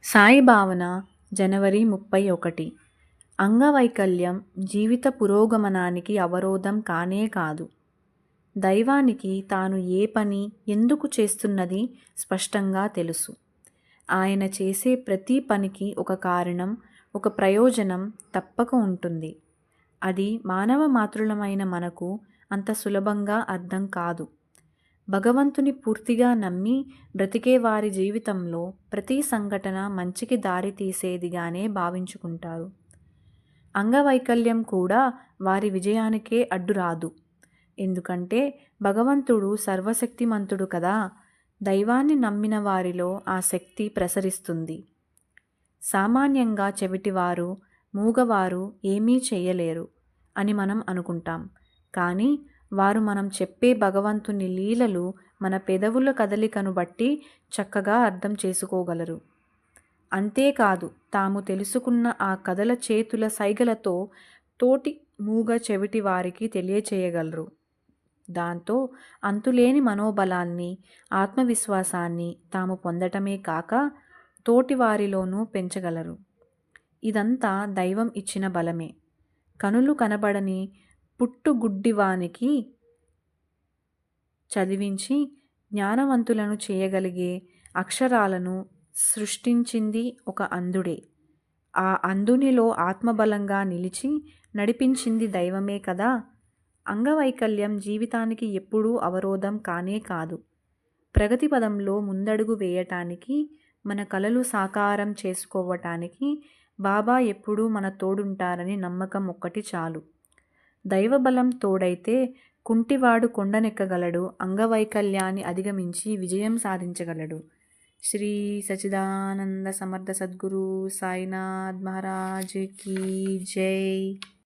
సాయి భావన జనవరి 31. అంగవైకల్యం జీవిత పురోగమనానికి అవరోధం కానే కాదు. దైవానికి తాను ఏ పని ఎందుకు చేస్తున్నది స్పష్టంగా తెలుసు. ఆయన చేసే ప్రతి పనికి ఒక కారణం, ఒక ప్రయోజనం తప్పక ఉంటుంది. అది మానవ మాతృలమైన మనకు అంత సులభంగా అర్థం కాదు. భగవంతుని పూర్తిగా నమ్మి బ్రతికే వారి జీవితంలో ప్రతి సంఘటన మంచికి దారి తీసేదిగానే భావించుకుంటారు. అంగవైకల్యం కూడా వారి విజయానికే అడ్డురాదు. ఎందుకంటే భగవంతుడు సర్వశక్తిమంతుడు కదా. దైవాన్ని నమ్మిన వారిలో ఆ శక్తి ప్రసరిస్తుంది. సామాన్యంగా చెవిటివారు, మూగవారు ఏమీ చెయ్యలేరు అని మనం అనుకుంటాం. కానీ వారు మనం చెప్పే భగవంతుని లీలలు మన పెదవుల కదలికను బట్టి చక్కగా అర్థం చేసుకోగలరు. అంతేకాదు తాము తెలుసుకున్న ఆ కథల చేతుల సైగలతో తోటి మూగ చెవిటి వారికి తెలియచేయగలరు. దాంతో అంతులేని మనోబలాన్ని, ఆత్మవిశ్వాసాన్ని తాము పొందటమే కాక తోటి వారిలోనూ పెంచగలరు. ఇదంతా దైవం ఇచ్చిన బలమే. కనులు కనబడని పుట్టుగుడ్డివానికి చదివించి జ్ఞానవంతులను చేయగలిగే అక్షరాలను సృష్టించింది ఒక అంధుడే. ఆ అంధునిలో ఆత్మబలంగా నిలిచి నడిపించింది దైవమే కదా. అంగవైకల్యం జీవితానికి ఎప్పుడూ అవరోధం కానే కాదు. ప్రగతి పదంలో ముందడుగు వేయటానికి, మన కలలు సాకారం చేసుకోవటానికి బాబా ఎప్పుడూ మన తోడుంటారని నమ్మకం ఒక్కటి చాలు. దైవబలం తోడైతే కుంటివాడు కొండనెక్కగలడు, అంగవైకల్యాన్ని అధిగమించి విజయం సాధించగలడు. శ్రీ సచ్చిదానంద సమర్థ సద్గురు సాయినాథ్ మహారాజ్ కీ జై.